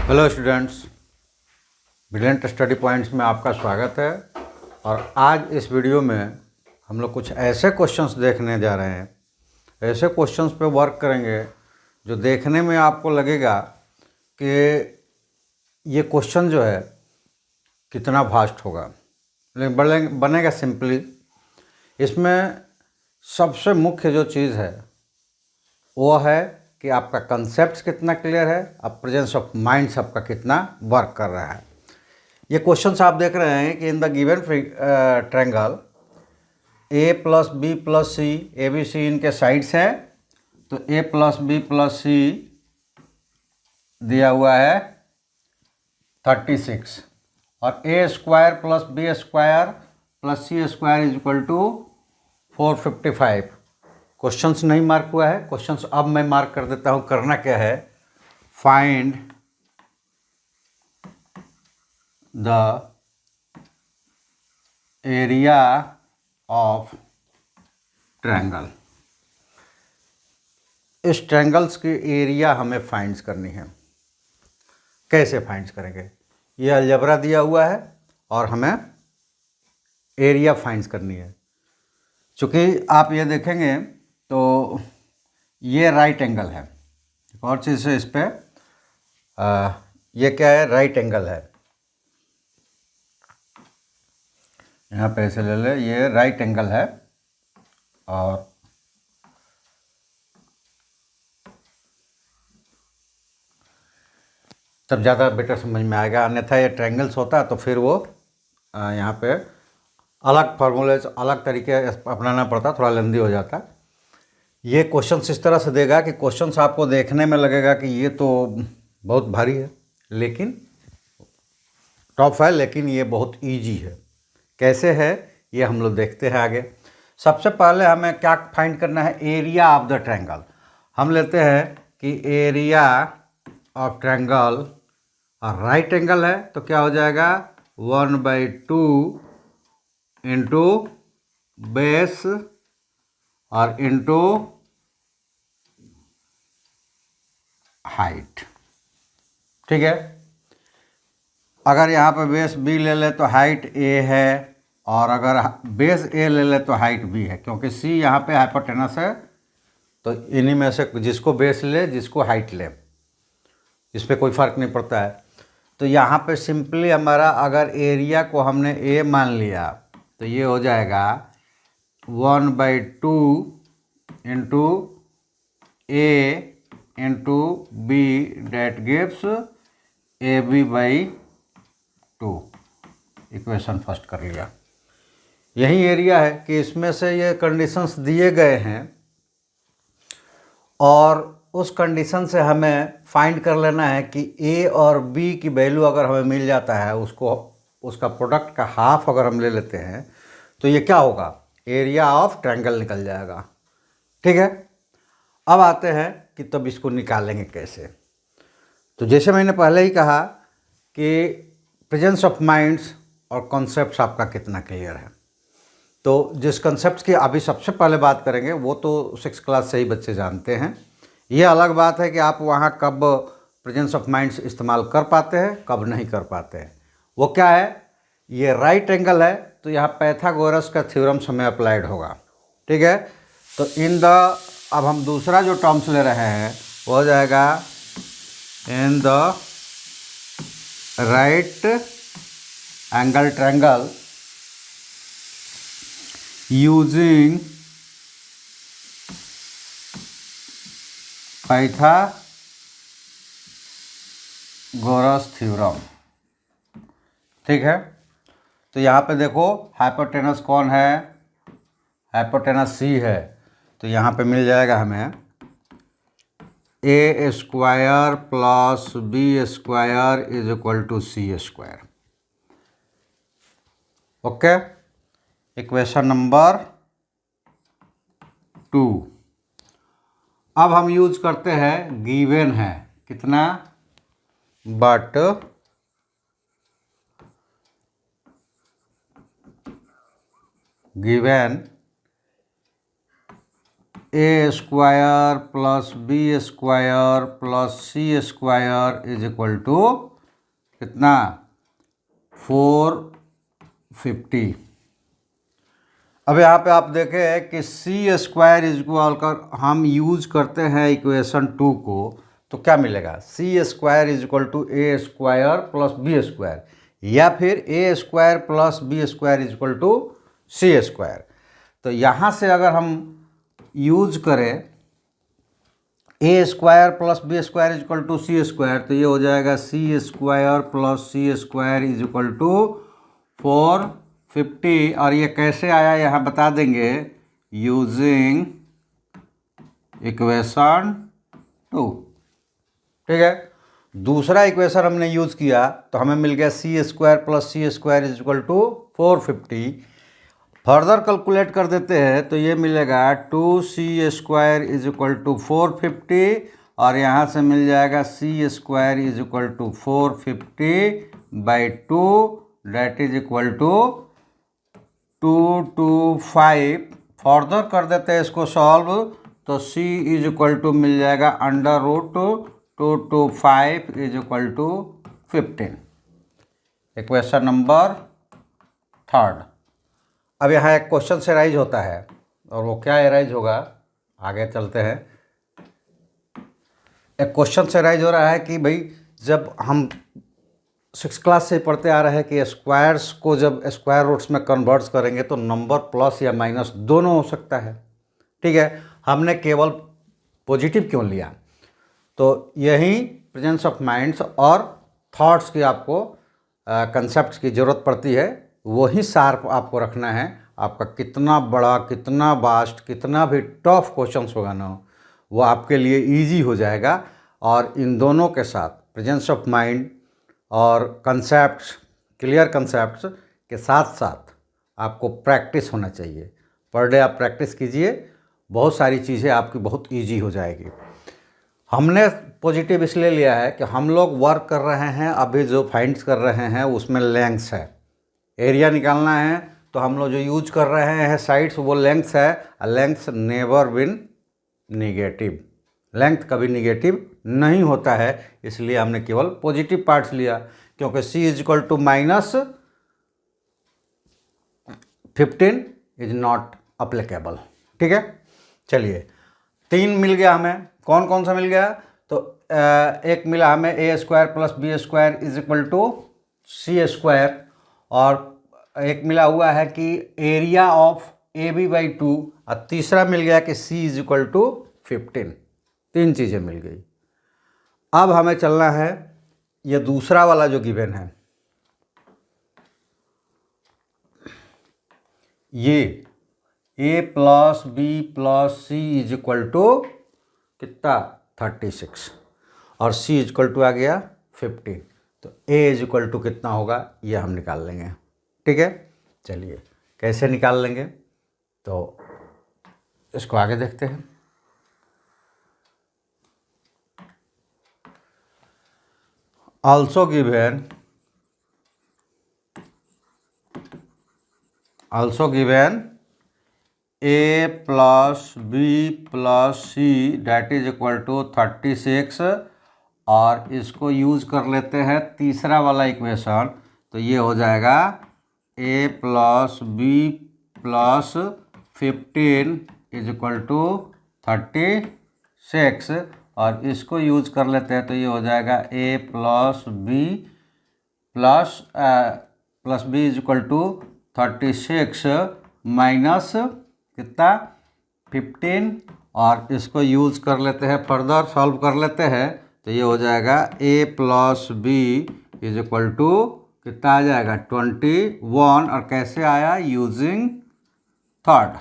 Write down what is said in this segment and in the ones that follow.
Hello students, brilliant study points में आपका स्वागत है। और आज इस वीडियो में हम लोग कुछ ऐसे क्वेश्चंस देखने जा रहे हैं, ऐसे क्वेश्चंस पे वर्क करेंगे जो देखने में आपको लगेगा कि ये क्वेश्चन जो है कितना वास्ट होगा, लेकिन बनेगा सिंपली। इसमें सबसे मुख्य जो चीज़ है वो है कि आपका कंसेप्ट कितना क्लियर है, अब प्रेजेंस ऑफ माइंड आपका कितना वर्क कर रहा है। ये क्वेश्चन आप देख रहे हैं कि in the given triangle A plus B plus C, A B C इनके साइड्स हैं, तो A plus B plus C दिया हुआ है 36 और A square plus B square plus C square is equal to 455। Questions नहीं मार्क हुआ है, क्वेश्चंस अब मैं मार्क कर देता हूं। करना क्या है, find the area of triangle. इस ट्रायंगल्स की एरिया हमें फाइंड करनी है। कैसे फाइंड करेंगे, ये अलजेब्रा दिया हुआ है और हमें एरिया फाइंड करनी है। चूँकि आप ये देखेंगे तो ये राइट एंगल है। एक और चीज़ है इस पर, ये क्या है, राइट एंगल है। यहाँ पे ऐसे ले ले, ये राइट एंगल है और तब ज़्यादा बेटर समझ में आएगा। अन्यथा ये ट्रायंगल्स होता है तो फिर वो यहाँ पे अलग फार्मूले अलग तरीके अपनाना पड़ता, थोड़ा लेंदी हो जाता। ये क्वेश्चन इस तरह से देगा कि क्वेश्चन आपको देखने में लगेगा कि ये तो बहुत भारी है, लेकिन टफ है, लेकिन ये बहुत इजी है। कैसे है ये हम लोग देखते हैं आगे। सबसे पहले हमें क्या फाइंड करना है, एरिया ऑफ द ट्रायंगल। हम लेते हैं कि एरिया ऑफ ट्रायंगल और राइट एंगल है तो क्या हो जाएगा 1/2 इंटू बेस और इंटू हाइट। ठीक है, अगर यहाँ पे बेस बी ले ले तो हाइट ए है, और अगर बेस ए ले ले तो हाइट बी है, क्योंकि सी यहाँ पे हाइपोटेनस है। तो इन्हीं में से जिसको बेस ले, जिसको हाइट ले, इस पर कोई फ़र्क नहीं पड़ता है। तो यहाँ पे सिंपली हमारा अगर एरिया को हमने ए मान लिया तो ये हो जाएगा 1/2 into A into B, that gives AB/2। Equation first कर लिया। यही एरिया है कि इसमें से ये कंडीशंस दिए गए हैं और उस कंडीशन से हमें फाइंड कर लेना है कि ए और बी की वैल्यू अगर हमें मिल जाता है, उसको उसका प्रोडक्ट का हाफ अगर हम ले लेते हैं तो ये क्या होगा, एरिया ऑफ ट्रायंगल निकल जाएगा। ठीक है, अब आते हैं कि तब इसको निकालेंगे कैसे। तो जैसे मैंने पहले ही कहा कि प्रेजेंस ऑफ माइंड्स और कॉन्सेप्ट्स आपका कितना क्लियर है। तो जिस कॉन्सेप्ट की अभी सबसे पहले बात करेंगे वो तो 6th क्लास से ही बच्चे जानते हैं। ये अलग बात है कि आप वहाँ कब प्रेजेंस ऑफ माइंड्स इस्तेमाल कर पाते हैं, कब नहीं कर पाते हैं। वो क्या है, ये राइट एंगल है तो यहाँ पाइथागोरस का थ्योरम्स हमें अप्लाइड होगा। ठीक है, तो अब हम दूसरा जो टर्म्स ले रहे हैं वो हो जाएगा in the right angle triangle using Pythagoras theorem. ठीक है, तो यहाँ पे देखो हाइपोटेनस कौन है, हाइपोटेनस सी है, तो यहाँ पे मिल जाएगा हमें A square plus B square is equal to C square. Okay, equation number 2। अब हम यूज करते हैं गिवन है कितना, but given A square plus B square plus C square is equal to कितना 450। अब यहाँ पे आप देखें कि सी स्क्वायर इज इक्वल कर हम यूज करते हैं इक्वेशन 2 को, तो क्या मिलेगा, C square is equal to A square plus B square, या फिर A square plus B square is equal to C square. तो यहाँ से अगर हम यूज करें A square plus B square is equal to C square, तो ये हो जाएगा C square plus C square is equal to 450। और ये कैसे आया यहाँ बता देंगे, यूजिंग इक्वेशन 2। ठीक है, दूसरा इक्वेशन हमने यूज किया तो हमें मिल गया C square plus C square is equal to 450। Further calculate कर देते हैं तो ये मिलेगा 2c square is equal to 450, और यहाँ से मिल जाएगा c square is equal to 450/2 that is equal to 225। Further कर देते हैं इसको सॉल्व, तो c इज इक्वल टू मिल जाएगा √225 is equal to 15। Equation number 3। अब यहाँ एक क्वेश्चन से राइज होता है, और वो क्या राइज होगा, आगे चलते हैं। एक क्वेश्चन से राइज हो रहा है कि भाई जब हम 6th क्लास से पढ़ते आ रहे हैं कि स्क्वायर्स को जब स्क्वायर रूट्स में कन्वर्ट्स करेंगे तो नंबर प्लस या माइनस दोनों हो सकता है। ठीक है, हमने केवल पॉजिटिव क्यों लिया, तो यही प्रेजेंस ऑफ माइंड्स और थॉट्स की आपको कंसेप्ट्स की ज़रूरत पड़ती है, वही शार्प आपको रखना है। आपका कितना बड़ा, कितना वास्ट, कितना भी टफ क्वेश्चंस होगा ना, वो आपके लिए इजी हो जाएगा। और इन दोनों के साथ प्रेजेंस ऑफ माइंड और कंसेप्ट्स, क्लियर कंसेप्ट्स के साथ साथ आपको प्रैक्टिस होना चाहिए। पर डे आप प्रैक्टिस कीजिए, बहुत सारी चीज़ें आपकी बहुत ईजी हो जाएगी। हमने पॉजिटिव इसलिए लिया है कि हम लोग वर्क कर रहे हैं, अभी जो फाइंड्स कर रहे हैं उसमें लेंथ्स है, एरिया निकालना है, तो हम लोग जो यूज कर रहे हैं साइड्स वो लेंथ्स है। Lengths never been negative, length कभी निगेटिव नहीं होता है, इसलिए हमने केवल पॉजिटिव पार्ट्स लिया, क्योंकि c is equal to -15 is not applicable. ठीक है, चलिए 3 मिल गया हमें। कौन कौन सा मिल गया, तो एक मिला हमें A square plus B square is equal to C square, और एक मिला हुआ है कि एरिया ऑफ AB/2, और तीसरा मिल गया कि C इज इक्वल टू 15। 3 चीज़ें मिल गई। अब हमें चलना है ये दूसरा वाला जो गिवन है, ये A plus B plus C is equal to कितना 36, और C इज इक्वल टू आ गया 15, तो A इज इक्वल टू कितना होगा ये हम निकाल लेंगे। ठीक है, चलिए कैसे निकाल लेंगे, तो इसको आगे देखते हैं। also given A plus B plus C that is equal to 36, और इसको यूज कर लेते हैं तीसरा वाला इक्वेशन, तो ये हो जाएगा A plus B plus 15 is equal to 36, और इसको यूज कर लेते हैं तो ये हो जाएगा A plus B plus B is equal to 36 minus कितना 15, और इसको यूज कर लेते हैं, फर्दर सॉल्व कर लेते हैं, तो ये हो जाएगा A plus B is equal to कितना आ जाएगा 21, और कैसे आया, यूजिंग थर्ड।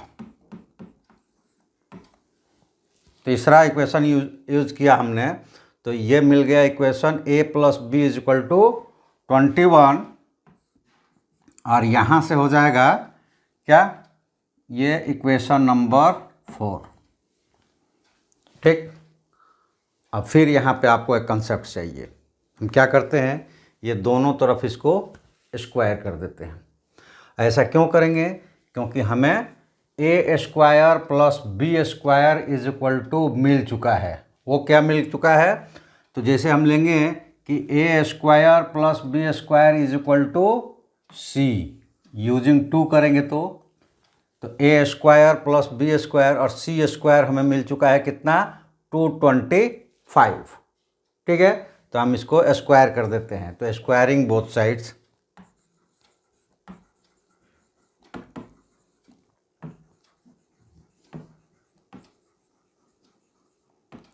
तीसरा इक्वेशन यूज किया हमने, तो ये मिल गया equation A plus B is equal to 21, और यहाँ से हो जाएगा क्या, ये इक्वेशन नंबर 4। ठीक, अब फिर यहाँ पे आपको एक कंसेप्ट चाहिए। हम क्या करते हैं, ये दोनों तरफ इसको स्क्वायर कर देते हैं। ऐसा क्यों करेंगे, क्योंकि हमें A square plus B square is equal to मिल चुका है। वो क्या मिल चुका है? तो जैसे हम लेंगे कि A square plus B square is equal to C, using 2 करेंगे तो A square plus B square और सी स्क्वायर हमें मिल चुका है कितना? 225। ठीक है, तो हम इसको स्क्वायर कर देते हैं। तो squaring both sides,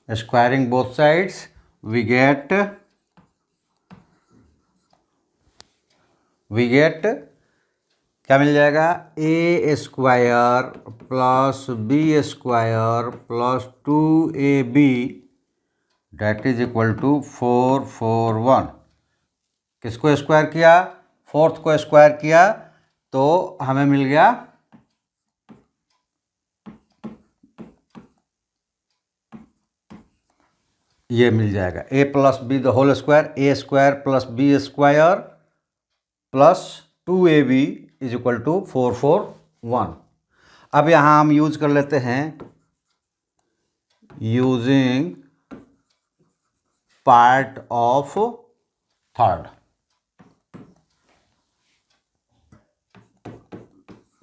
squaring both sides we get क्या मिल जाएगा? A square plus B square plus 2ab that is equal to 441। किसको स्क्वायर किया? फोर्थ को स्क्वायर किया तो हमें मिल गया ये मिल जाएगा A plus B the whole square, A square plus B square plus 2ab is equal to 441। अब यहाँ हम यूज कर लेते हैं using part of third.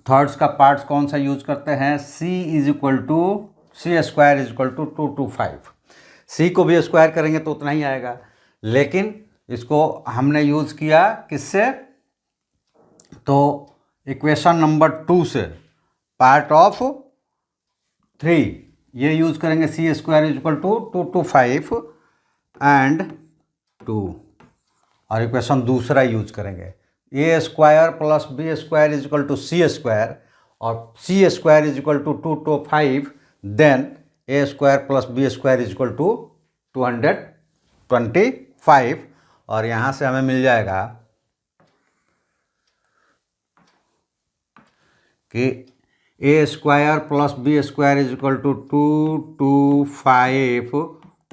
Thirds का पार्ट्स कौन सा यूज करते हैं? C is equal to C square is equal to 225। C को भी स्क्वायर करेंगे तो उतना ही आएगा, लेकिन इसको हमने यूज किया किससे? तो इक्वेशन नंबर 2 से, पार्ट ऑफ 3 ये यूज करेंगे। C square is equal to 225 and 2, और इक्वेशन दूसरा यूज करेंगे A square plus B square is equal to C square और C square is equal to 225, then A square plus B square is equal to 225, और यहाँ से हमें मिल जाएगा कि A square plus B square is equal to 225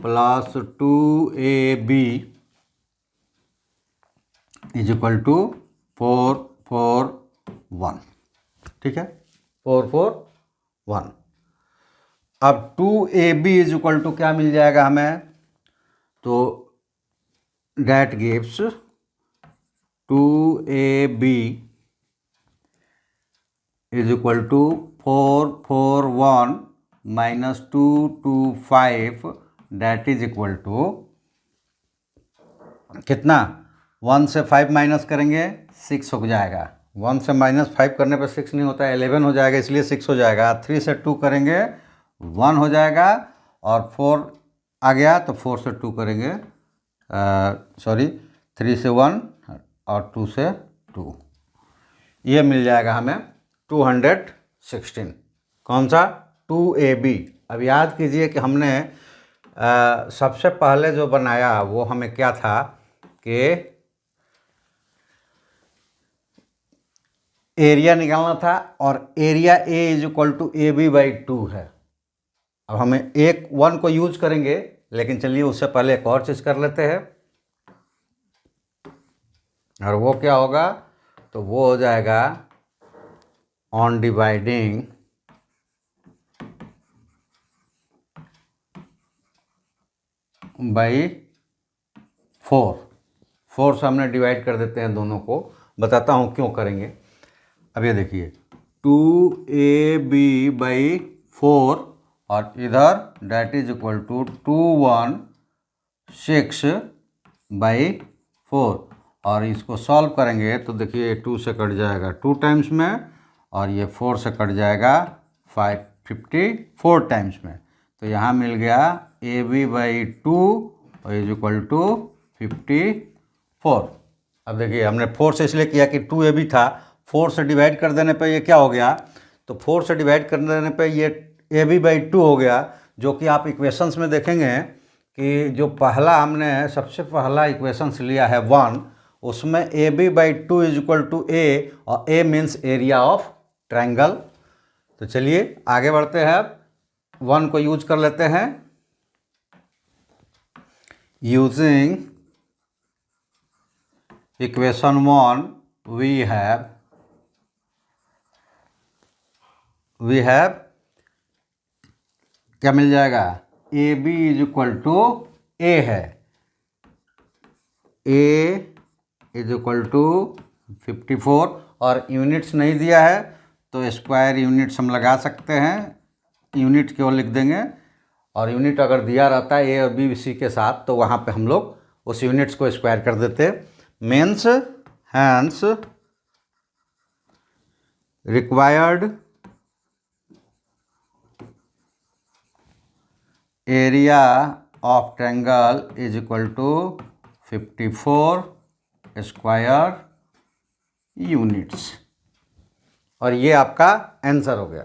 plus 2ab is equal to 441। ठीक है, 441। अब 2ab इज इक्वल टू क्या मिल जाएगा हमें? तो that gives 2ab is equal to 441 minus 225 that is equal to कितना? 1 से 5 माइनस करेंगे 6 हो जाएगा। 1 से माइनस 5 करने पर 6 नहीं होता है, 11 हो जाएगा, इसलिए 6 हो जाएगा। 3 से 2 करेंगे 1 हो जाएगा, और 4 आ गया तो 4 से 2 करेंगे, सॉरी 3 से 1 और 2 से 2, ये मिल जाएगा हमें 216। कौन सा? 2ab। अब याद कीजिए कि हमने सबसे पहले जो बनाया वो हमें क्या था कि एरिया निकालना था, और area A is equal to ab/2 है। अब हमें 1 को यूज करेंगे, लेकिन चलिए उससे पहले एक और चीज़ कर लेते हैं, और वो क्या होगा? तो वो हो जाएगा ऑन डिवाइडिंग बाई 4 से हमने डिवाइड कर देते हैं दोनों को। बताता हूँ क्यों करेंगे। अब ये देखिए 2ab/4 और इधर डेट इज इक्वल टू 216/4, और इसको सॉल्व करेंगे तो देखिए 2 से कट जाएगा 2 टाइम्स में, और ये 4 से कट जाएगा 54 टाइम्स में। तो यहाँ मिल गया ab/2 इज इक्वल टू 54। अब देखिए हमने 4 से इसलिए किया कि 2ab था, 4 से डिवाइड कर देने पे ये क्या हो गया? तो 4 से डिवाइड कर देने पे ये ab/2 हो गया, जो कि आप इक्वेशंस में देखेंगे कि जो पहला हमने सबसे पहला इक्वेशंस लिया है 1, उसमें ab/2 is equal to a, और a means area of triangle. तो चलिए आगे बढ़ते हैं, 1 को यूज कर लेते हैं। Using equation 1 we have we have क्या मिल जाएगा, A B is equal to A है, ए इज इक्वल टू 54 और यूनिट्स नहीं दिया है तो स्क्वायर यूनिट्स हम लगा सकते हैं, यूनिट केवल लिख देंगे और यूनिट अगर दिया रहता है ए और बी सी के साथ तो वहाँ पे हम लोग उस यूनिट्स को स्क्वायर कर देते। Means hence required area of triangle is equal to 54 square units, और ये आपका आंसर हो गया।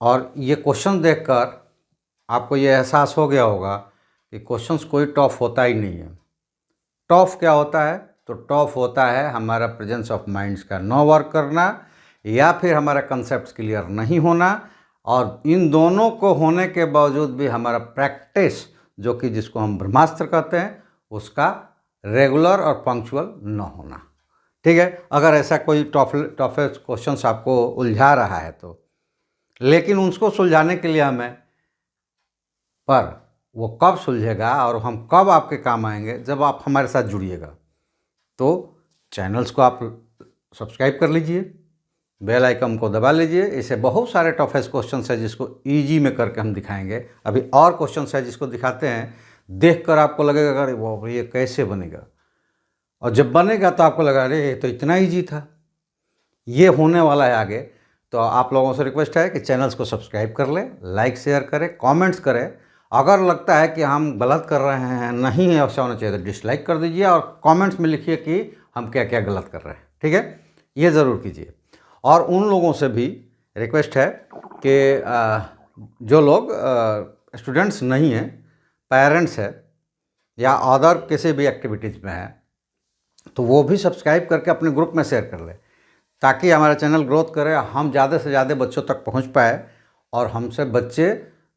और ये क्वेश्चन देखकर आपको ये एहसास हो गया होगा कि क्वेश्चंस कोई टफ होता ही नहीं है। टफ क्या होता है, तो टफ होता है हमारा प्रेजेंस ऑफ माइंड्स का नो वर्क करना या फिर हमारा कंसेप्ट क्लियर नहीं होना, और इन दोनों को होने के बावजूद भी हमारा प्रैक्टिस, जो कि जिसको हम ब्रह्मास्त्र कहते हैं, उसका रेगुलर और पंक्चुअल न होना। ठीक है, अगर ऐसा कोई टफेस्ट क्वेश्चंस आपको उलझा रहा है तो, लेकिन उसको सुलझाने के लिए हमें, पर वो कब सुलझेगा और हम कब आपके काम आएंगे, जब आप हमारे साथ जुड़िएगा। तो चैनल्स को आप सब्सक्राइब कर लीजिए, बेल आइकन को दबा लीजिए। इसे बहुत सारे टफेस्ट क्वेश्चंस है जिसको इजी में करके हम दिखाएंगे। अभी और क्वेश्चंस है जिसको दिखाते हैं, देखकर आपको लगेगा अरे वो ये कैसे बनेगा, और जब बनेगा तो आपको लगा अरे ये तो इतना ईजी था। ये होने वाला है आगे। तो आप लोगों से रिक्वेस्ट है कि चैनल्स को सब्सक्राइब कर लें, लाइक शेयर करें, कमेंट्स करें। अगर लगता है कि हम गलत कर रहे हैं, नहीं है ऐसा होना चाहिए, तो डिसलाइक कर दीजिए और कमेंट्स में लिखिए कि हम क्या क्या गलत कर रहे हैं। ठीक है, ये ज़रूर कीजिए। और उन लोगों से भी रिक्वेस्ट है कि जो लोग स्टूडेंट्स नहीं हैं, पेरेंट्स है या अदर किसी भी एक्टिविटीज़ में है, तो वो भी सब्सक्राइब करके अपने ग्रुप में शेयर कर ले, ताकि हमारा चैनल ग्रोथ करे, हम ज़्यादा से ज़्यादा बच्चों तक पहुंच पाए और हमसे बच्चे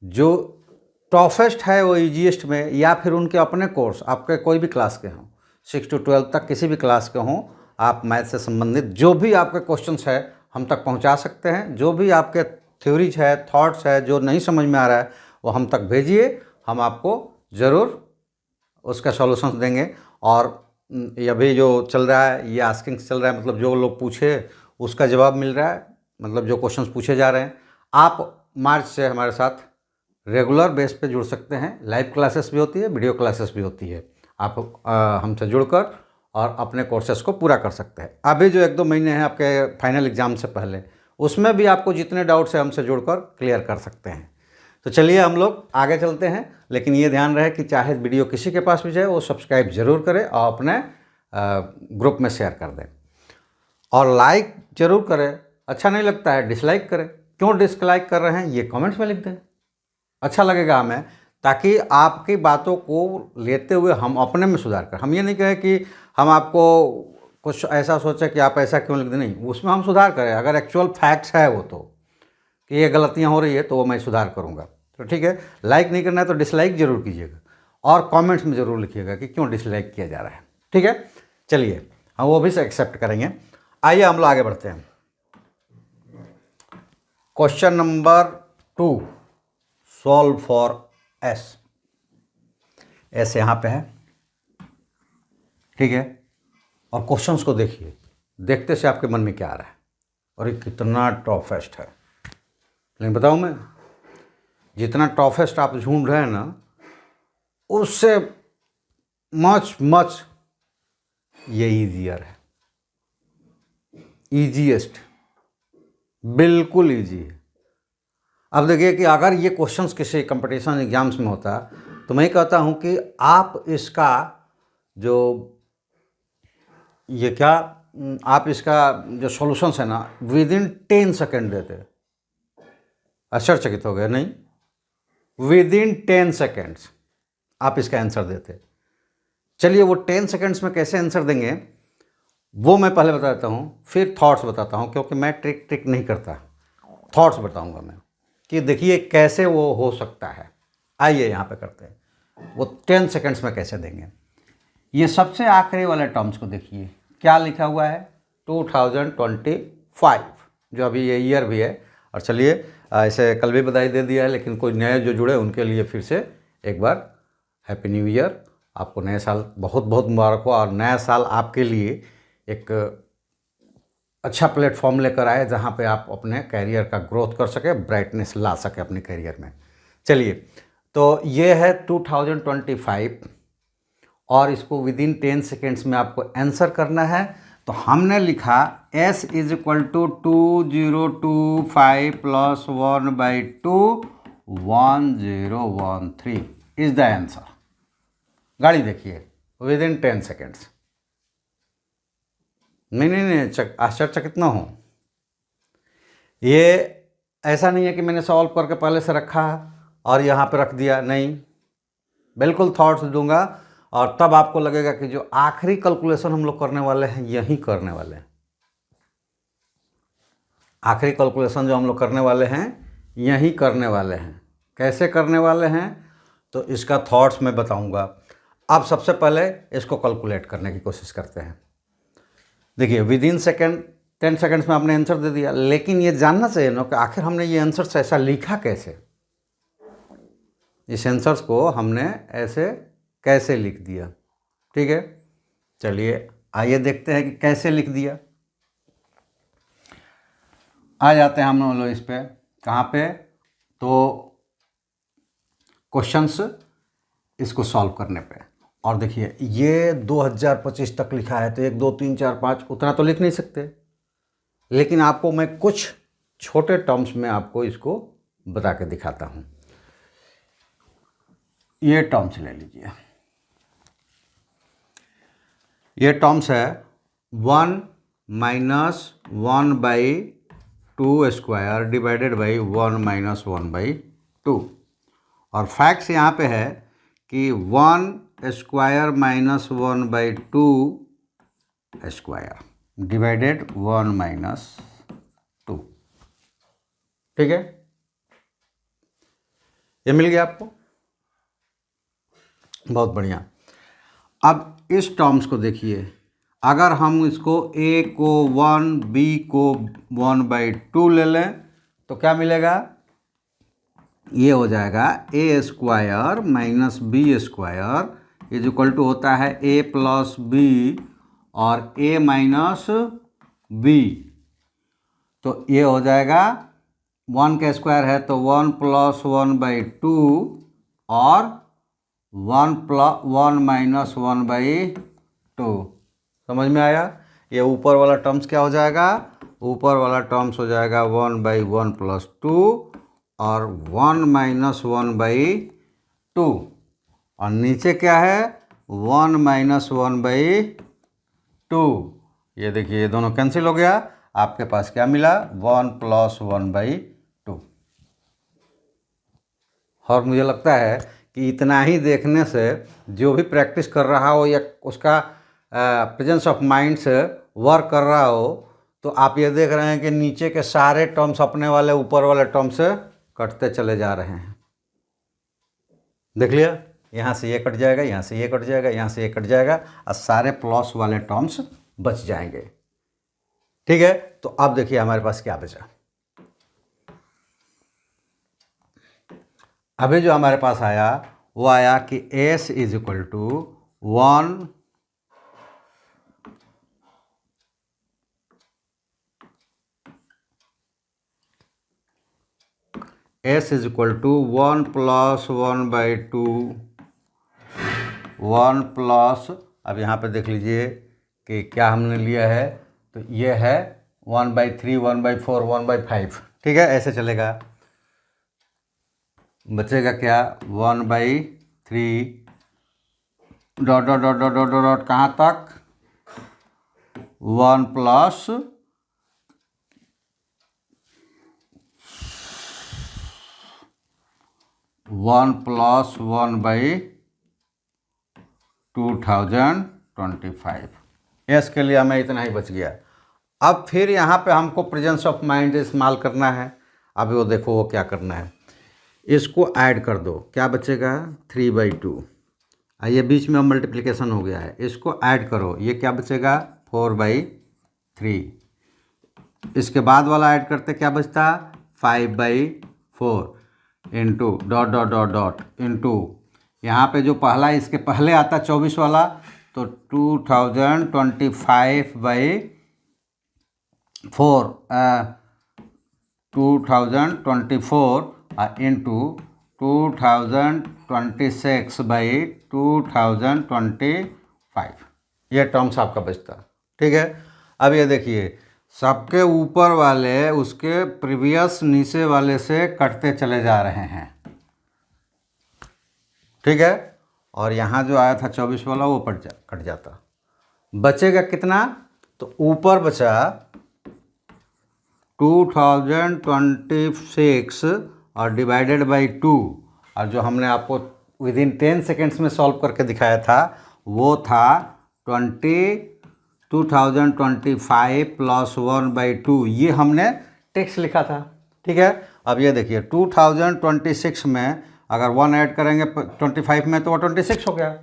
जो टफेस्ट है वो ईजीएस्ट में, या फिर उनके अपने कोर्स, आपके कोई भी क्लास के हों, 6 to 12 तक किसी भी क्लास के हों, आप मैथ से संबंधित जो भी आपके क्वेश्चंस है हम तक पहुंचा सकते हैं। जो भी आपके थ्योरीज है, थॉट्स है, जो नहीं समझ में आ रहा है वो हम तक भेजिए, हम आपको ज़रूर उसका सॉल्यूशन देंगे। और ये अभी जो चल रहा है, ये आस्किंग चल रहा है, मतलब जो लोग पूछे उसका जवाब मिल रहा है, मतलब जो क्वेश्चंस पूछे जा रहे हैं। आप मार्च से हमारे साथ रेगुलर बेस पे जुड़ सकते हैं। लाइव क्लासेस भी होती है, वीडियो क्लासेस भी होती है। आप हमसे जुड़कर और अपने कोर्सेस को पूरा कर सकते हैं। अभी जो 1-2 महीने हैं आपके फाइनल एग्ज़ाम से पहले, उसमें भी आपको जितने डाउट्स हैं हमसे जुड़कर क्लियर कर सकते हैं। तो चलिए हम लोग आगे चलते हैं, लेकिन ये ध्यान रहे कि चाहे वीडियो किसी के पास भी जाए, वो सब्सक्राइब ज़रूर करें और अपने ग्रुप में शेयर कर दें, और लाइक ज़रूर करें। अच्छा नहीं लगता है डिसलाइक करें। क्यों डिसलाइक कर रहे हैं ये कमेंट्स में लिख दें, अच्छा लगेगा हमें, ताकि आपकी बातों को लेते हुए हम अपने में सुधार कर। हम ये नहीं कहें कि हम आपको कुछ ऐसा सोचें कि आप ऐसा क्यों लिख दें, नहीं, उसमें हम सुधार करें। अगर एक्चुअल फैक्ट्स है वो, तो कि ये गलतियां हो रही है, तो वो मैं सुधार करूंगा। तो ठीक है, लाइक नहीं करना है तो डिसलाइक ज़रूर कीजिएगा, और कमेंट्स में ज़रूर लिखिएगा कि क्यों डिसलाइक किया जा रहा है। ठीक है, चलिए हम वो भी से एक्सेप्ट करेंगे। आइए हम लोग आगे बढ़ते हैं। Question number 2, solve for S. S यहाँ पे है, ठीक है, और क्वेश्चंस को देखिए, देखते से आपके मन में क्या आ रहा है, और ये कितना टफेस्ट है। लेकिन बताऊँ मैं, जितना टफेस्ट आप ढूंढ रहे हैं ना, उससे मच ये ईजियर है, ईजीएस्ट, बिल्कुल ईजी है। अब देखिए कि अगर ये क्वेश्चंस किसी कंपटीशन एग्जाम्स में होता, तो मैं कहता हूँ कि आप इसका जो ये क्या, आप इसका जो सॉल्यूशंस है ना, विदिन 10 सेकेंड देते। आश्चर्यचकित हो गए? नहीं, विदिन 10 सेकेंड्स आप इसका आंसर देते। चलिए वो 10 सेकेंड्स में कैसे आंसर देंगे वो मैं पहले बता देता हूँ, फिर थॉट्स बताता हूँ, क्योंकि मैं ट्रिक नहीं करता, थॉट्स बताऊँगा मैं कि देखिए कैसे वो हो सकता है। आइए यहाँ पे करते हैं, वो 10 सेकेंड्स में कैसे देंगे। ये सबसे आखिरी वाले टर्म्स को देखिए, क्या लिखा हुआ है, 2025, जो अभी ये ईयर भी है। और चलिए ऐसे कल भी बधाई दे दिया है, लेकिन कोई नए जो जुड़े उनके लिए फिर से एक बार हैप्पी न्यू ईयर। आपको नए साल बहुत बहुत मुबारक हो, और नया साल आपके लिए एक अच्छा प्लेटफॉर्म लेकर आए जहाँ पे आप अपने कैरियर का ग्रोथ कर सके, ब्राइटनेस ला सके अपने कैरियर में। चलिए, तो ये है 2025 और इसको विदिन 10 सेकेंड्स में आपको आंसर करना है। तो हमने लिखा s is equal to 2025 plus 1/2 1013 is the answer. गाड़ी देखिए विदिन 10 सेकेंड्स। नहीं आश्चर्यचकित ना हो, ये ऐसा नहीं है कि मैंने सॉल्व करके पहले से रखा और यहाँ पे रख दिया, नहीं, बिल्कुल थॉट्स दूंगा और तब आपको लगेगा कि जो आखिरी कैलकुलेशन हम लोग करने वाले हैं यही करने वाले हैं। आखिरी कैलकुलेशन जो हम लोग करने वाले हैं यही करने वाले हैं। कैसे करने वाले हैं तो इसका थॉट्स मैं बताऊंगा। अब सबसे पहले इसको कैलकुलेट करने की कोशिश करते हैं। देखिए विदिन 10 सेकेंड्स में आपने आंसर दे दिया, लेकिन ये जानना चाहिए ना कि आखिर हमने ये आंसर ऐसा लिखा कैसे। इस आंसर्स को हमने ऐसे कैसे लिख दिया, ठीक है। चलिए आइए देखते हैं कि कैसे लिख दिया। आ जाते हैं हम लोग इस पे, कहाँ पे, तो क्वेश्चंस इसको सॉल्व करने पे। और देखिए ये 2025 तक लिखा है, तो 1 2 3 4 5 उतना तो लिख नहीं सकते, लेकिन आपको मैं कुछ छोटे टर्म्स में आपको इसको बता के दिखाता हूँ। ये टर्म्स ले लीजिए, ये टर्म्स है 1 - 1/2 स्क्वायर डिवाइडेड बाई 1 - 1/2। और फैक्ट्स यहाँ पे है कि 1 स्क्वायर माइनस 1/2 स्क्वायर डिवाइडेड 1 - 2, ठीक है। ये मिल गया आपको, बहुत बढ़िया। अब इस टर्म्स को देखिए, अगर हम इसको a को 1 b को 1/2 ले लें तो क्या मिलेगा, ये हो जाएगा a square minus b square is equal to होता है a प्लस b और a माइनस b। तो ये हो जाएगा 1 का स्क्वायर है तो 1 + 1/2 और 1 - 1/2। समझ में आया। ये ऊपर वाला टर्म्स क्या हो जाएगा, ऊपर वाला टर्म्स हो जाएगा 1/1 + 2 और 1 - 1/2, और नीचे क्या है 1 - 1/2। ये देखिए ये दोनों कैंसिल हो गया, आपके पास क्या मिला 1 + 1/2। और मुझे लगता है कि इतना ही देखने से जो भी प्रैक्टिस कर रहा हो या उसका प्रेजेंस ऑफ माइंड से वर्क कर रहा हो, तो आप ये देख रहे हैं कि नीचे के सारे टर्म्स अपने वाले ऊपर वाले टर्म से कटते चले जा रहे हैं। देख लिया, यहाँ से ये कट जाएगा, यहाँ से ये कट जाएगा, यहाँ से ये कट जाएगा और सारे प्लस वाले टर्म्स बच जाएंगे, ठीक है। तो अब देखिए हमारे पास क्या बचा। अभी जो हमारे पास आया वो आया कि s is equal to 1 s is equal to 1 + 1/2 1 plus, अब यहाँ पे देख लीजिए कि क्या हमने लिया है, तो ये है 1/3 1/4 1/5, ठीक है। ऐसे चलेगा, बचेगा क्या 1/3 dot dot dot dot dot dot कहाँ तक 1 प्लस 1/2025। यस के लिए हमें इतना ही बच गया। अब फिर यहाँ पे हमको प्रेजेंस ऑफ माइंड इस्तेमाल करना है। अभी वो देखो वो क्या करना है, इसको ऐड कर दो, क्या बचेगा 3/2। ये बीच में मल्टीप्लिकेशन हो गया है, इसको ऐड करो, ये क्या बचेगा 4/3। इसके बाद वाला ऐड करते क्या बचता 25/4 into dot dot dot dot into यहाँ पे जो पहला इसके पहले आता 24 वाला, तो 2025/4 2024 इंटू 2026/2025, ये टर्म्स आपका बचता। ठीक है, अब ये देखिए सबके ऊपर वाले उसके प्रीवियस नीचे वाले से कटते चले जा रहे हैं। ठीक है, और यहाँ जो आया था 24 वाला वो कट जाता, बचेगा कितना, तो ऊपर बचा 2026 और डिवाइडेड बाई 2, और जो हमने आपको विदिन 10 सेकेंड्स में सॉल्व करके दिखाया था वो था 2025 + 1/2, ये हमने टेक्स्ट लिखा था। ठीक है, अब ये देखिए 2026 में अगर 1 ऐड करेंगे 25 में तो वो 26 हो गया,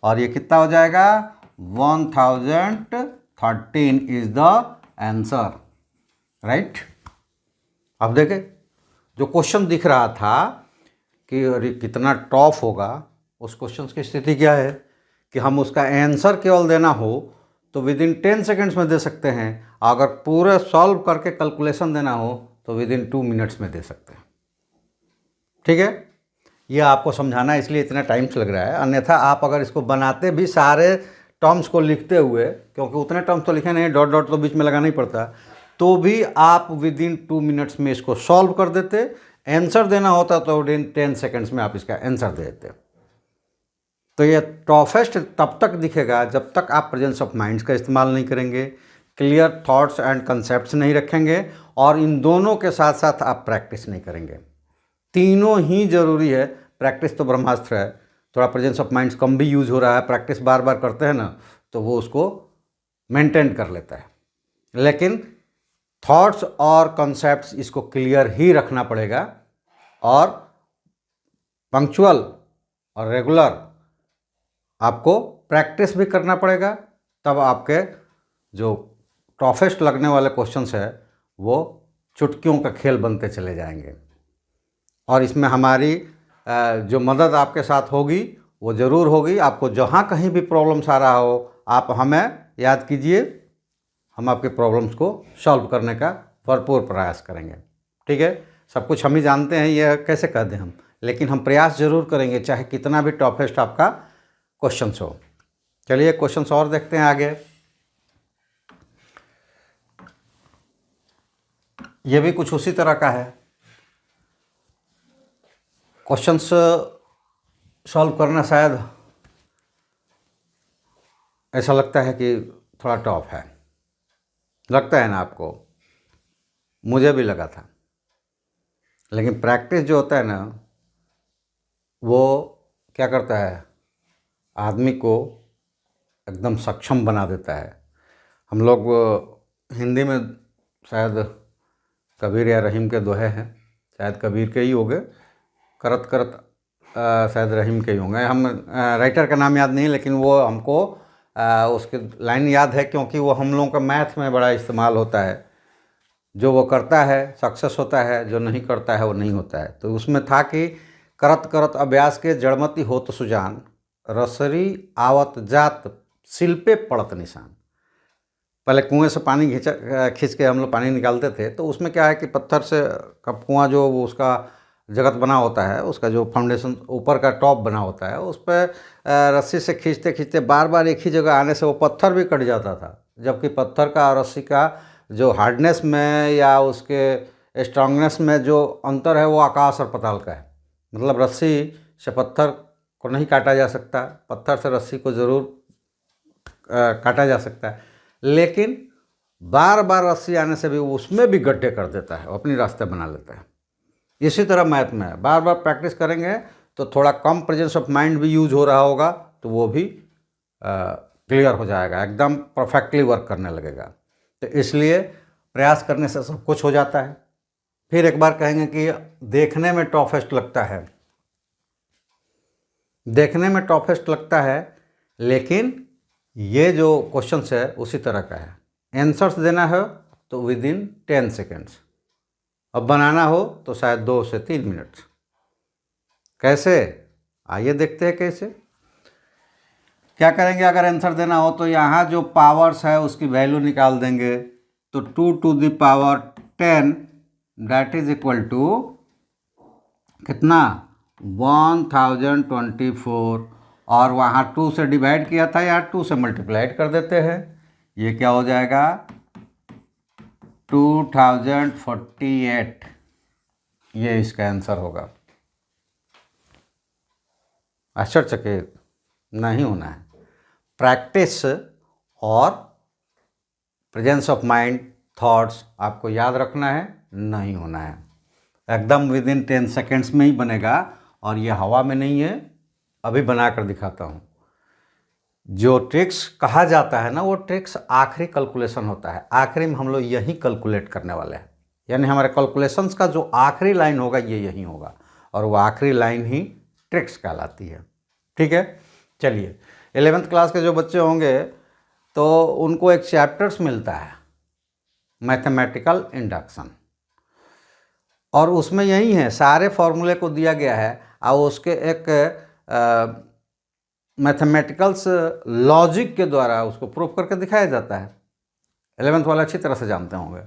और ये कितना हो जाएगा 1013 इज़ द आंसर, राइट। अब देखें जो क्वेश्चन दिख रहा था कि अरे कितना टफ होगा, उस क्वेश्चन की स्थिति क्या है कि हम उसका आंसर केवल देना हो तो विदिन 10 सेकेंड्स में दे सकते हैं, अगर पूरे सॉल्व करके कैलकुलेशन देना हो तो विदिन 2 मिनट्स में दे सकते हैं। ठीक है, यह आपको समझाना इसलिए इतना टाइम लग रहा है, अन्यथा आप अगर इसको बनाते भी सारे टर्म्स को लिखते हुए, क्योंकि उतने टर्म्स तो लिखे नहीं, डॉट डॉट तो बीच में लगाना ही पड़ता, तो भी आप विदिन 2 मिनट्स में इसको सॉल्व कर देते। आंसर देना होता तो विदिन 10 सेकेंड्स में आप इसका आंसर दे देते। तो ये टफेस्ट तब तक दिखेगा जब तक आप प्रेजेंस ऑफ माइंड्स का इस्तेमाल नहीं करेंगे, क्लियर थॉट्स एंड कंसेप्ट्स नहीं रखेंगे, और इन दोनों के साथ साथ आप प्रैक्टिस नहीं करेंगे। तीनों ही जरूरी है। प्रैक्टिस तो ब्रह्मास्त्र है, थोड़ा प्रेजेंस ऑफ माइंड्स कम भी यूज हो रहा है, प्रैक्टिस बार बार करते हैं ना तो वो उसको मेंटेन कर लेता है, लेकिन थॉट्स और कॉन्सेप्ट्स इसको क्लियर ही रखना पड़ेगा, और पंक्चुअल और रेगुलर आपको प्रैक्टिस भी करना पड़ेगा, तब आपके जो टफेस्ट लगने वाले क्वेश्चंस है वो चुटकियों का खेल बनते चले जाएंगे। और इसमें हमारी जो मदद आपके साथ होगी वो ज़रूर होगी। आपको जहाँ कहीं भी प्रॉब्लम्स आ रहा हो आप हमें याद कीजिए, हम आपके प्रॉब्लम्स को सॉल्व करने का भरपूर प्रयास करेंगे। ठीक है, सब कुछ हम ही जानते हैं, ये कैसे कह दें हम, लेकिन हम प्रयास ज़रूर करेंगे चाहे कितना भी टफेस्ट आपका क्वेश्चंस हो। चलिए क्वेश्चंस और देखते हैं आगे। ये भी कुछ उसी तरह का है। क्वेश्चंस सॉल्व करना शायद ऐसा लगता है कि थोड़ा टफ है, लगता है ना आपको, मुझे भी लगा था, लेकिन प्रैक्टिस जो होता है ना वो क्या करता है, आदमी को एकदम सक्षम बना देता है। हम लोग हिंदी में शायद कबीर या रहीम के दोहे हैं, शायद कबीर के ही होंगे, करत करत शायद रहीम के ही होंगे, हम राइटर का नाम याद नहीं, लेकिन वो हमको उसके लाइन याद है क्योंकि वो हम लोगों का मैथ में बड़ा इस्तेमाल होता है। जो वो करता है सक्सेस होता है, जो नहीं करता है वो नहीं होता है। तो उसमें था कि करत करत अभ्यास के जड़मती होत सुजान, रसरी आवत जात शिल्पे पड़त निशान। पहले कुएं से पानी खींच के हम लोग पानी निकालते थे, तो उसमें क्या है कि पत्थर से का कुआं जो वो उसका जगत बना होता है, उसका जो फाउंडेशन ऊपर का टॉप बना होता है, उस पर रस्सी से खींचते खींचते बार बार एक ही जगह आने से वो पत्थर भी कट जाता था। जबकि पत्थर का और रस्सी का जो हार्डनेस में या उसके स्ट्रांगनेस में जो अंतर है वो आकाश और पाताल का है। मतलब रस्सी से पत्थर को नहीं काटा जा सकता, पत्थर से रस्सी को ज़रूर काटा जा सकता है, लेकिन बार बार रस्सी आने से भी उसमें भी गड्ढे कर देता है, अपनी रास्ते बना लेता है। इसी तरह मैथ में बार बार प्रैक्टिस करेंगे तो थोड़ा कम प्रेजेंस ऑफ माइंड भी यूज हो रहा होगा तो वो भी क्लियर हो जाएगा, एकदम परफेक्टली वर्क करने लगेगा। तो इसलिए प्रयास करने से सब कुछ हो जाता है। फिर एक बार कहेंगे कि देखने में टफेस्ट लगता है, देखने में टफेस्ट लगता है, लेकिन ये जो क्वेश्चंस है उसी तरह का है। आंसर्स देना है तो विद इन 10 सेकेंड्स। अब बनाना हो तो शायद 2 से 3 मिनट। कैसे, आइए देखते हैं कैसे। क्या करेंगे, अगर आंसर देना हो तो यहाँ जो पावर्स है उसकी वैल्यू निकाल देंगे। तो 2 to the power 10 that is equal to कितना, 1024, और वहाँ 2 से डिवाइड किया था, यहाँ 2 से मल्टीप्लाइड कर देते हैं। ये क्या हो जाएगा, 2048। ये इसका आंसर होगा। आश्चर्यचकित नहीं होना है। प्रैक्टिस और प्रेजेंस ऑफ माइंड, थॉट्स आपको याद रखना है, नहीं होना है। एकदम विदिन 10 सेकेंड्स में ही बनेगा, और ये हवा में नहीं है। अभी बना कर दिखाता हूँ। जो ट्रिक्स कहा जाता है ना, वो ट्रिक्स आखिरी कैलकुलेशन होता है। आखिरी में हम लोग यही कैलकुलेट करने वाले हैं, यानी हमारे कैलकुलेशंस का जो आखिरी लाइन होगा ये यही होगा, और वो आखिरी लाइन ही ट्रिक्स कहलाती है। ठीक है, चलिए 11th क्लास के जो बच्चे होंगे तो उनको एक चैप्टर्स मिलता है, मैथमेटिकल इंडक्शन, और उसमें यही है, सारे फॉर्मूले को दिया गया है और उसके एक मैथमेटिकल्स लॉजिक के द्वारा उसको प्रूव करके दिखाया जाता है। 11th वाले अच्छी तरह से जानते होंगे।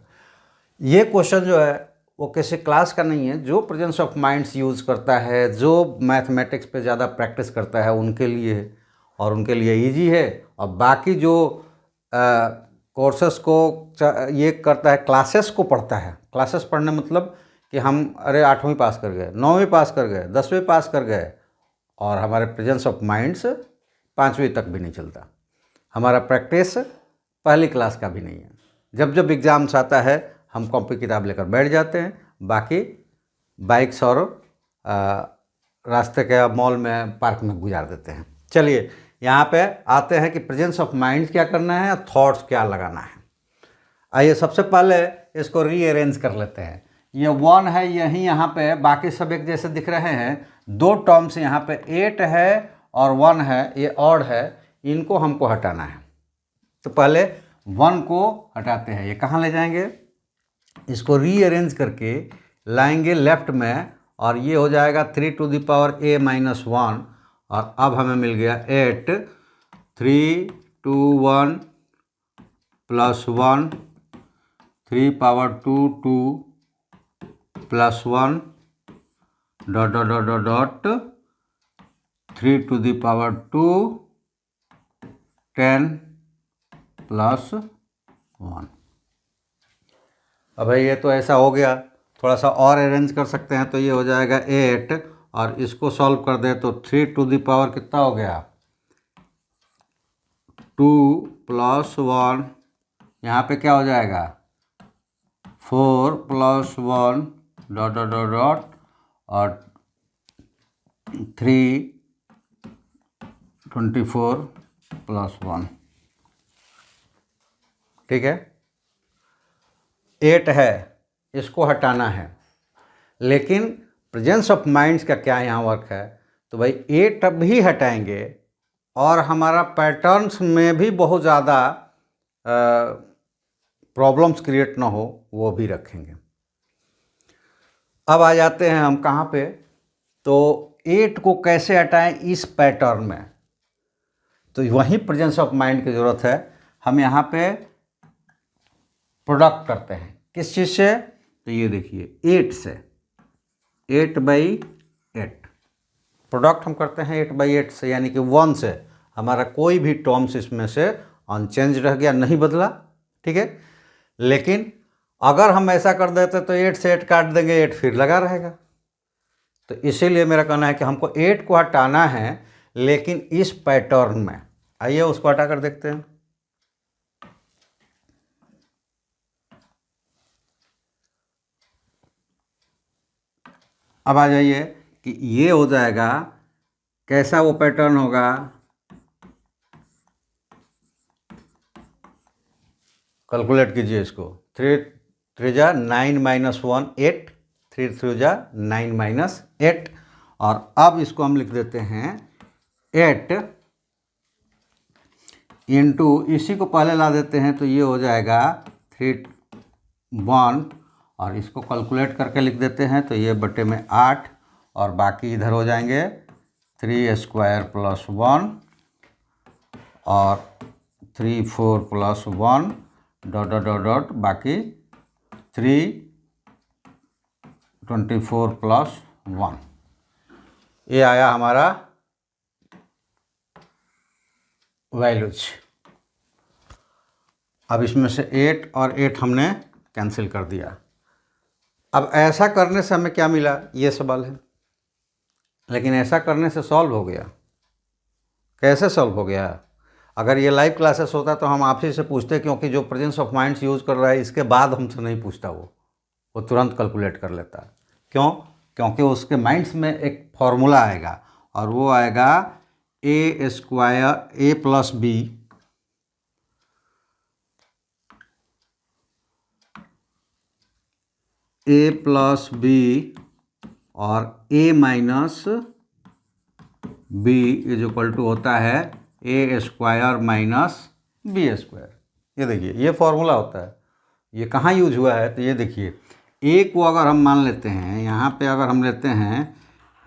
ये क्वेश्चन जो है वो किसी क्लास का नहीं है, जो प्रेजेंस ऑफ माइंड्स यूज़ करता है, जो मैथमेटिक्स पे ज़्यादा प्रैक्टिस करता है उनके लिए है, और उनके लिए इजी है। और बाकी जो कोर्सेस को ये करता है, क्लासेस को पढ़ता है, क्लासेस पढ़ने मतलब कि हम अरे 8वीं पास कर गए, 9वीं पास कर गए, 10वीं पास कर गए, और हमारे प्रेजेंस ऑफ माइंड्स 5वीं तक भी नहीं चलता। हमारा प्रैक्टिस पहली क्लास का भी नहीं है। जब जब एग्ज़ाम्स आता है हम कॉपी किताब लेकर बैठ जाते हैं, बाकी बाइक्स और रास्ते के मॉल में, पार्क में गुजार देते हैं। चलिए यहाँ पे आते हैं कि प्रेजेंस ऑफ माइंड क्या करना है, थॉट्स क्या लगाना है। आइए सबसे पहले इसको रीअरेंज कर लेते हैं। ये 1 है, यही यहाँ पे बाकी सब एक जैसे दिख रहे हैं। 2 टर्म्स यहाँ पे 8 है और 1 है, ये ऑड है, इनको हमको हटाना है। तो पहले 1 को हटाते हैं। ये कहाँ ले जाएंगे, इसको रीअरेंज करके लाएंगे लेफ्ट में, और ये हो जाएगा 3 to the power a minus 1, और अब हमें मिल गया 8, 3 2 1 plus 1, 3 power 2 2 plus 1 dot dot dot dot dot 3 to the power 2 10 plus 1। अब ये तो ऐसा हो गया, थोड़ा सा और अरेंज कर सकते हैं। तो ये हो जाएगा 8, और इसको सॉल्व कर दे तो 3 टू द पावर कितना हो गया, 2 प्लस 1, यहाँ पे क्या हो जाएगा 4 plus 1 dot dot dot dot, और 3 24 प्लस 1। ठीक है, 8 है, इसको हटाना है। लेकिन प्रेजेंस ऑफ माइंड्स का क्या यहाँ वर्क है, तो भाई 8 भी हटाएंगे और हमारा पैटर्न्स में भी बहुत ज़्यादा प्रॉब्लम्स क्रिएट ना हो वो भी रखेंगे। अब आ जाते हैं हम कहाँ पे, तो 8 को कैसे हटाएं इस पैटर्न में, तो वहीं प्रेजेंस ऑफ माइंड की ज़रूरत है। हम यहाँ पे प्रोडक्ट करते हैं किस चीज़ से, तो ये देखिए 8 से, 8/8 प्रोडक्ट हम करते हैं 8/8 से, यानी कि 1 से हमारा कोई भी टर्म्स इसमें से अनचेंज रह गया, नहीं बदला। ठीक है, लेकिन अगर हम ऐसा कर देते तो 8 से 8 काट देंगे, 8 फिर लगा रहेगा। तो इसीलिए मेरा कहना है कि हमको 8 को हटाना है, लेकिन इस पैटर्न में। आइए उसको हटा कर देखते हैं। अब आ जाइए कि ये हो जाएगा, कैसा वो पैटर्न होगा, कैलकुलेट कीजिए इसको। 3 3 जा 9 माइनस 1 8, 3 3 जा 9 माइनस 8, और अब इसको हम लिख देते हैं 8 इंटू, इसी को पहले ला देते हैं तो ये हो जाएगा 3 1, और इसको कैलकुलेट करके लिख देते हैं। तो ये बटे में 8 और बाकी इधर हो जाएंगे 3 स्क्वायर प्लस 1 और 3 4 plus 1 dot dot dot dot बाकी 3 24 प्लस 1। ये आया हमारा वैल्यूज। अब इसमें से 8 और 8 हमने कैंसिल कर दिया। अब ऐसा करने से हमें क्या मिला, ये सवाल है। लेकिन ऐसा करने से सॉल्व हो गया। कैसे सॉल्व हो गया? अगर ये लाइव क्लासेस होता तो हम आप ही से पूछते, क्योंकि जो प्रेजेंस ऑफ माइंड्स यूज़ कर रहा है इसके बाद हमसे नहीं पूछता, वो तुरंत कैलकुलेट कर लेता। क्यों? क्योंकि उसके माइंड्स में एक फॉर्मूला आएगा और वो आएगा A square A plus B A plus B और A minus B is equal to होता है A square minus B square. ये देखिए ये फॉर्मूला होता है। ये कहाँ यूज हुआ है? तो ये देखिए, ए को अगर हम मान लेते हैं, यहाँ पे अगर हम लेते हैं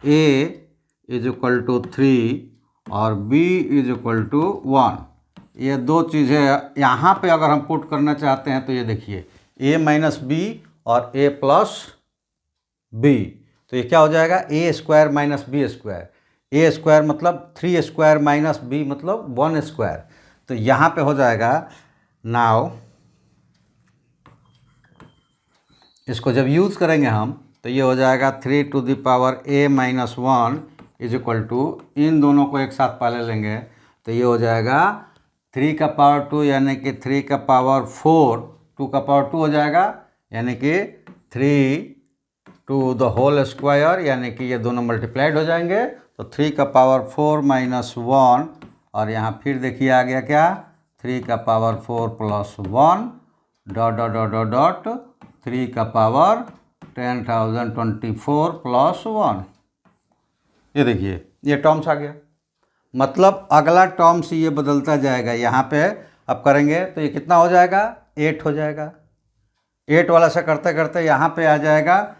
ए इज इक्वल टू 3 और बी इज इक्वल टू 1, ये दो चीज़ें यहाँ पे अगर हम पुट करना चाहते हैं तो ये देखिए ए माइनस बी और ए प्लस बी, तो ये क्या हो जाएगा? A square minus B square. A square मतलब 3 स्क्वायर माइनस बी मतलब 1 स्क्वायर। तो यहाँ पे हो जाएगा, नाउ इसको जब यूज़ करेंगे हम तो ये हो जाएगा 3 to the power a minus 1 is equal to, इन दोनों को एक साथ पहले लेंगे तो ये हो जाएगा 3 का पावर 2 यानी कि 3 का पावर 4, 2 का पावर 2 हो जाएगा यानी कि 3 टू द होल स्क्वायर, यानी कि ये दोनों मल्टीप्लाइड हो जाएंगे। तो 3 का पावर 4 माइनस 1 और यहाँ फिर देखिए आ गया क्या, 3 का power 4 plus 1 dot dot dot dot dot 3 का पावर 10,024 प्लस 1। ये देखिए ये टर्म्स आ गया। मतलब अगला टर्म्स ये बदलता जाएगा। यहाँ पे अब करेंगे तो ये कितना हो जाएगा? 8 हो जाएगा। 8 वाला से करते करते यहाँ पे आ जाएगा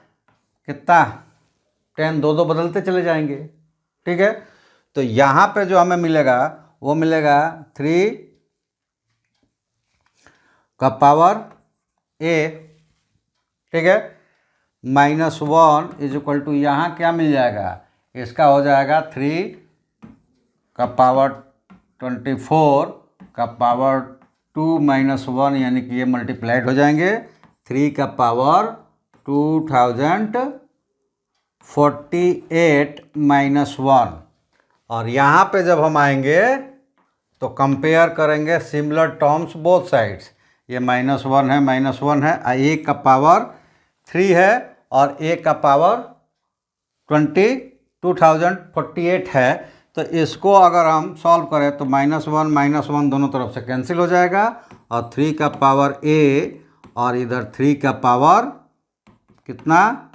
कितना? 10, दो दो बदलते चले जाएंगे। ठीक है, तो यहाँ पे जो हमें मिलेगा वो मिलेगा 3 का पावर a, ठीक है, माइनस 1 इज इक्वल टू, यहाँ क्या मिल जाएगा? इसका हो जाएगा 3 का पावर 24 का पावर 2 माइनस 1, यानी कि ये मल्टीप्लाइड हो जाएंगे 3 का पावर 2048 माइनस 1। और यहाँ पे जब हम आएंगे तो कंपेयर करेंगे सिमिलर टर्म्स बोथ साइड्स। ये -1 है, -1 है, a का पावर 3 है और a का पावर 2048 है। तो इसको अगर हम सॉल्व करें तो -1 दोनों तरफ से कैंसिल हो जाएगा और 3 का पावर a और इधर 3 का पावर कितना?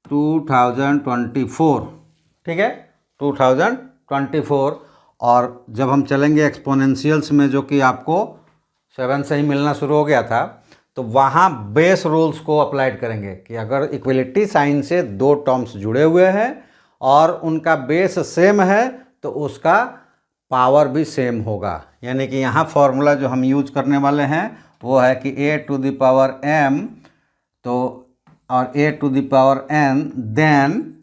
2024, ठीक है, 2024। और जब हम चलेंगे एक्सपोनेंशियल्स में, जो कि आपको 7 से ही मिलना शुरू हो गया था, तो वहाँ बेस रूल्स को अप्लाइड करेंगे कि अगर इक्वलिटी साइन से दो टर्म्स जुड़े हुए हैं और उनका बेस सेम है तो उसका पावर भी सेम होगा। यानी कि यहाँ फॉर्मूला जो हम यूज करने वाले हैं वो है कि a to the power m तो और a to the power n, then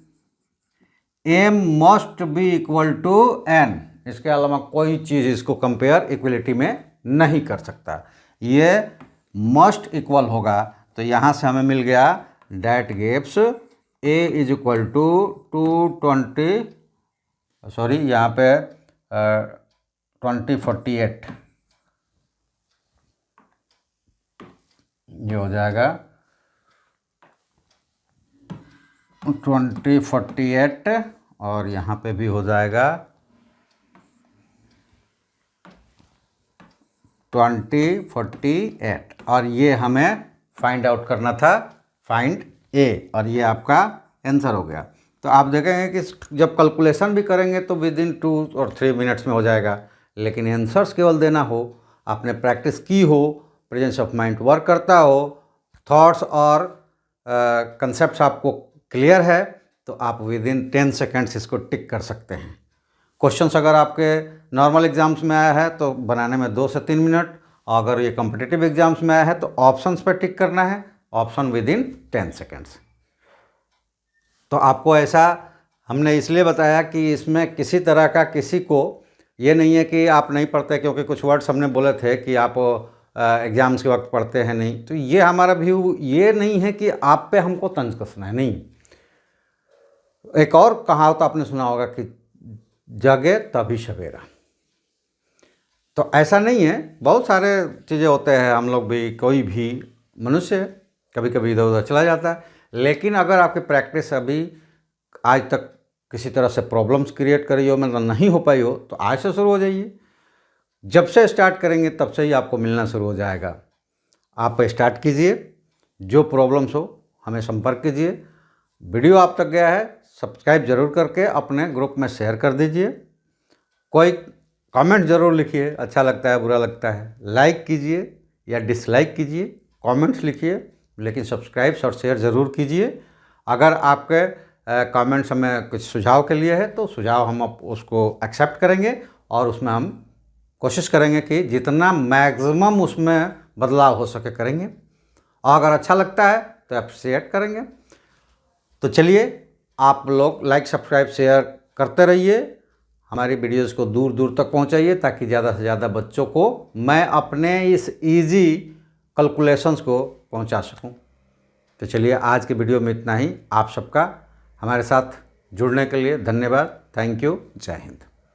m must be equal to n। इसके अलावा कोई चीज़ इसको कंपेयर इक्वलिटी में नहीं कर सकता, ये मस्ट इक्वल होगा। तो यहाँ से हमें मिल गया that gives a is equal to 220, sorry यहाँ पे 2048, ये हो जाएगा 2048 और यहाँ पे भी हो जाएगा 2048। और ये हमें फाइंड आउट करना था, फाइंड a, और ये आपका आंसर हो गया। तो आप देखेंगे कि जब कैलकुलेशन भी करेंगे तो विद इन 2 और 3 मिनट्स में हो जाएगा। लेकिन आंसर्स केवल देना हो, आपने प्रैक्टिस की हो, प्रेजेंस ऑफ माइंड वर्क करता हो, थॉट्स और कंसेप्ट आपको क्लियर है तो आप विद इन 10 सेकेंड्स इसको टिक कर सकते हैं। क्वेश्चंस अगर आपके नॉर्मल एग्जाम्स में आया है तो बनाने में 2 से 3 मिनट, और अगर ये कॉम्पिटिटिव एग्जाम्स में आया है तो ऑप्शंस पर टिक करना है, ऑप्शन विद इन 10 सेकेंड्स। तो आपको ऐसा हमने इसलिए बताया कि इसमें किसी तरह का किसी को ये नहीं है कि आप नहीं पढ़ते, क्योंकि कुछ वर्ड्स हमने बोले थे कि आप एग्ज़ाम्स के वक्त पढ़ते हैं नहीं, तो ये हमारा व्यू ये नहीं है कि आप पे हमको तंज कसना है, नहीं। एक और कहावत आपने सुना होगा कि जगे तभी सवेरा, तो ऐसा नहीं है। बहुत सारे चीज़ें होते हैं, हम लोग भी, कोई भी मनुष्य कभी कभी इधर उधर चला जाता है, लेकिन अगर आपकी प्रैक्टिस अभी आज तक किसी तरह से प्रॉब्लम्स क्रिएट करी हो, मतलब नहीं हो पाई हो, तो आज से शुरू हो जाइए। जब से स्टार्ट करेंगे तब से ही आपको मिलना शुरू हो जाएगा। आप स्टार्ट कीजिए, जो प्रॉब्लम्स हो हमें संपर्क कीजिए। वीडियो आप तक गया है, सब्सक्राइब जरूर करके अपने ग्रुप में शेयर कर दीजिए। कोई कमेंट ज़रूर लिखिए, अच्छा लगता है बुरा लगता है, लाइक कीजिए या डिसलाइक कीजिए, कमेंट्स लिखिए, लेकिन सब्सक्राइब और शेयर ज़रूर कीजिए। अगर आपके कमेंट्स हमें कुछ सुझाव के लिए है तो सुझाव हम उसको एक्सेप्ट करेंगे और उसमें हम कोशिश करेंगे कि जितना मैक्सिमम उसमें बदलाव हो सके करेंगे, और अगर अच्छा लगता है तो अप्रिशिएट करेंगे। तो चलिए, आप लोग लाइक सब्सक्राइब शेयर करते रहिए, हमारी वीडियोज़ को दूर दूर तक पहुंचाइए, ताकि ज़्यादा से ज़्यादा बच्चों को मैं अपने इस इजी कैलकुलेशंस को पहुंचा सकूं। तो चलिए, आज की वीडियो में इतना ही। आप सबका हमारे साथ जुड़ने के लिए धन्यवाद। Thank you. जय हिंद।